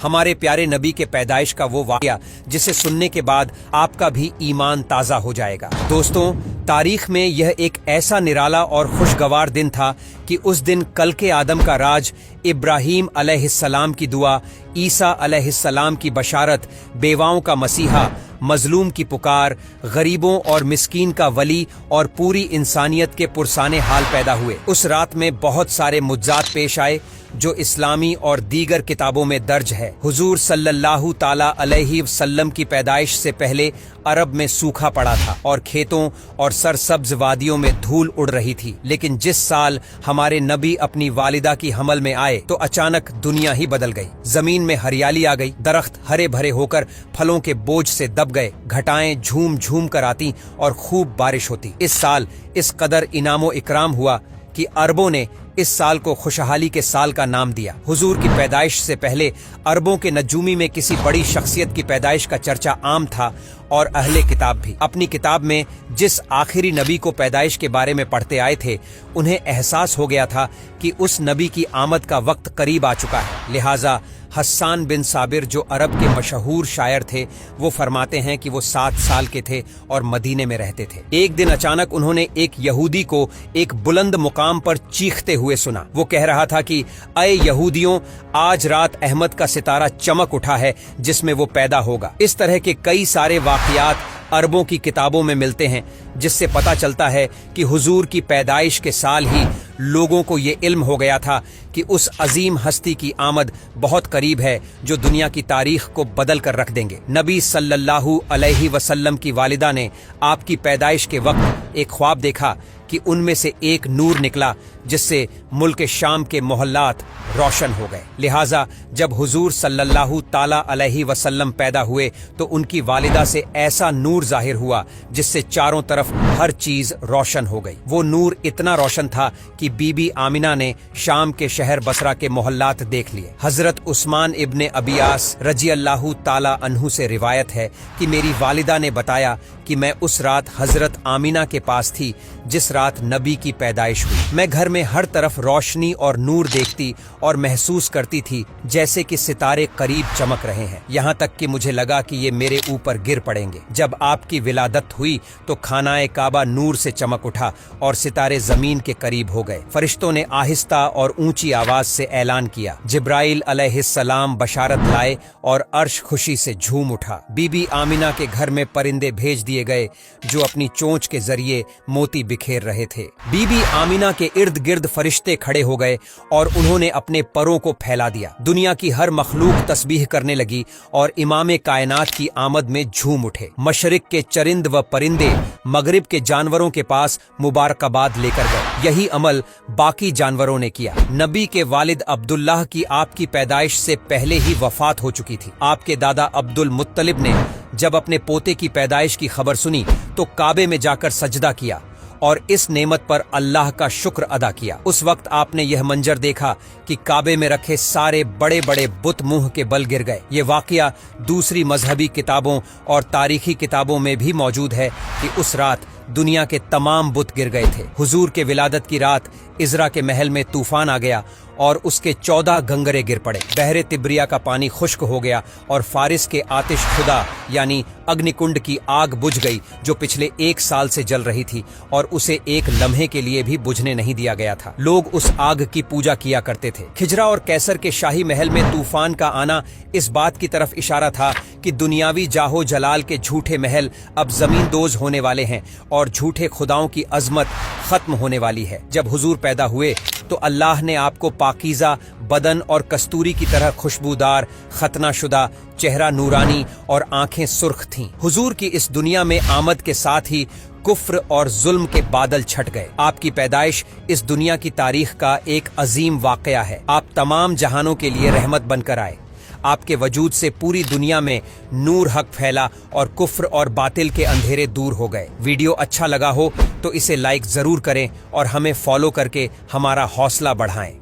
ہمارے پیارے نبی کے پیدائش کا وہ واقعہ جسے سننے کے بعد آپ کا بھی ایمان تازہ ہو جائے گا۔ دوستوں، تاریخ میں یہ ایک ایسا نرالا اور خوشگوار دن تھا کہ اس دن کلک آدم کا راج، ابراہیم علیہ السلام کی دعا، عیسیٰ علیہ السلام کی بشارت، بیواؤں کا مسیحا، مظلوم کی پکار، غریبوں اور مسکین کا ولی اور پوری انسانیت کے پرسانے حال پیدا ہوئے۔ اس رات میں بہت سارے معجزات پیش آئے جو اسلامی اور دیگر کتابوں میں درج ہے۔ حضور صلی اللہ تعالی علیہ وسلم کی پیدائش سے پہلے عرب میں سوکھا پڑا تھا اور کھیتوں اور سرسبز وادیوں میں دھول اڑ رہی تھی، لیکن جس سال ہمارے نبی اپنی والدہ کی حمل میں آئے تو اچانک دنیا ہی بدل گئی۔ زمین میں ہریالی آ گئی، درخت ہرے بھرے ہو کر پھلوں کے بوجھ سے دب گئے، گھٹائیں جھوم جھوم کر آتی اور خوب بارش ہوتی۔ اس سال اس قدر انعام و اکرام ہوا کہ عربوں نے اس سال کو خوشحالی کے سال کا نام دیا۔ حضور کی پیدائش سے پہلے عربوں کے نجومی میں کسی بڑی شخصیت کی پیدائش کا چرچا عام تھا، اور اہل کتاب بھی اپنی کتاب میں جس آخری نبی کو پیدائش کے بارے میں پڑھتے آئے تھے، انہیں احساس ہو گیا تھا کہ اس نبی کی آمد کا وقت قریب آ چکا ہے۔ لہٰذا حسان بن صابر، جو عرب کے مشہور شاعر تھے، وہ فرماتے ہیں کہ وہ 7 سال کے تھے اور مدینے میں رہتے تھے۔ ایک دن اچانک انہوں نے ایک یہودی کو ایک بلند مقام پر چیختے ہوئے سنا۔ وہ کہہ رہا تھا کہ اے یہودیوں، آج رات احمد کا ستارہ چمک اٹھا ہے جس میں وہ پیدا ہوگا۔ اس طرح کے کئی سارے واقعات عربوں کی کتابوں میں ملتے ہیں، جس سے پتہ چلتا ہے کہ حضور کی پیدائش کے سال ہی لوگوں کو یہ علم ہو گیا تھا کہ اس عظیم ہستی کی آمد بہت قریب ہے جو دنیا کی تاریخ کو بدل کر رکھ دیں گے۔ نبی صلی اللہ علیہ وسلم کی والدہ نے آپ کی پیدائش کے وقت ایک خواب دیکھا کہ ان میں سے ایک نور نکلا جس سے ملک شام کے محلات روشن ہو گئے۔ لہٰذا جب حضور صلی اللہ تعالی علیہ وسلم پیدا ہوئے تو ان کی والدہ سے ایسا نور ظاہر ہوا جس سے چاروں طرف ہر چیز روشن ہو گئی۔ وہ نور اتنا روشن تھا کہ بی بی آمنہ نے شام کے شہر بصرہ کے محلات دیکھ لیے۔ حضرت عثمان ابن ابیاس رضی اللہ تعالی عنہ سے روایت ہے کہ میری والدہ نے بتایا کہ میں اس رات حضرت آمنہ کے پاس تھی جس رات نبی کی پیدائش ہوئی۔ میں گھر میں ہر طرف روشنی اور نور دیکھتی اور محسوس کرتی تھی جیسے کہ ستارے قریب چمک رہے ہیں، یہاں تک کہ مجھے لگا کہ یہ میرے اوپر گر پڑیں گے۔ جب آپ کی ولادت ہوئی تو خانہ کعبہ نور سے چمک اٹھا اور ستارے زمین کے قریب ہو گئے۔ فرشتوں نے آہستہ اور اونچی آواز سے اعلان کیا، جبرائیل علیہ السلام بشارت لائے اور عرش خوشی سے جھوم اٹھا۔ بی بی آمنہ کے گھر میں پرندے بھیج دیے گئے جو اپنی چونچ کے ذریعے موتی بکھیر رہے تھے۔ بی بی آمنہ کے ارد گرد فرشتے کھڑے ہو گئے اور انہوں نے اپنے پروں کو پھیلا دیا۔ دنیا کی ہر مخلوق تسبیح کرنے لگی اور امام کائنات کی آمد میں جھوم اٹھے۔ مشرق کے چرند و پرندے مغرب کے جانوروں کے پاس مبارکباد لے کر گئے۔ یہی عمل باقی جانوروں نے کیا۔ نبی کے والد عبداللہ کی آپ کی پیدائش سے پہلے ہی وفات ہو چکی تھی۔ آپ کے دادا عبد المطلب نے جب اپنے پوتے کی پیدائش کی خبر سنی تو کعبے میں جا کر سجدہ کیا اور اس نعمت پر اللہ کا شکر ادا کیا۔ اس وقت آپ نے یہ منظر دیکھا کہ کعبے میں رکھے سارے بڑے بڑے بت منہ کے بل گر گئے۔ یہ واقعہ دوسری مذہبی کتابوں اور تاریخی کتابوں میں بھی موجود ہے کہ اس رات دنیا کے تمام بت گر گئے تھے۔ حضور کے ولادت کی رات عزرا کے محل میں طوفان آ گیا اور اس کے 14 گنگرے گر پڑے۔ بحر تبریہ کا پانی خشک ہو گیا اور فارس کے آتش خدا یعنی اگنی کنڈ کی آگ بجھ گئی جو پچھلے 1 سال سے جل رہی تھی اور اسے ایک لمحے کے لیے بھی بجھنے نہیں دیا گیا تھا۔ لوگ اس آگ کی پوجا کیا کرتے تھے۔ کھجرا اور کیسر کے شاہی محل میں طوفان کا آنا اس بات کی طرف اشارہ تھا کہ دنیاوی جاہو جلال کے جھوٹے محل اب زمین دوز ہونے والے ہیں اور جھوٹے خداؤں کی عظمت ختم ہونے والی ہے۔ جب حضور پیدا ہوئے تو اللہ نے آپ کو پاکیزہ بدن اور کستوری کی طرح خوشبودار، ختنہ شدہ چہرہ نورانی اور آنکھیں سرخ تھیں۔ حضور کی اس دنیا میں آمد کے ساتھ ہی کفر اور ظلم کے بادل چھٹ گئے۔ آپ کی پیدائش اس دنیا کی تاریخ کا ایک عظیم واقعہ ہے۔ آپ تمام جہانوں کے لیے رحمت بن کر آئے۔ آپ کے وجود سے پوری دنیا میں نور حق پھیلا اور کفر اور باطل کے اندھیرے دور ہو گئے۔ ویڈیو اچھا لگا ہو تو اسے لائک ضرور کریں اور ہمیں فالو کر کے ہمارا حوصلہ بڑھائیں۔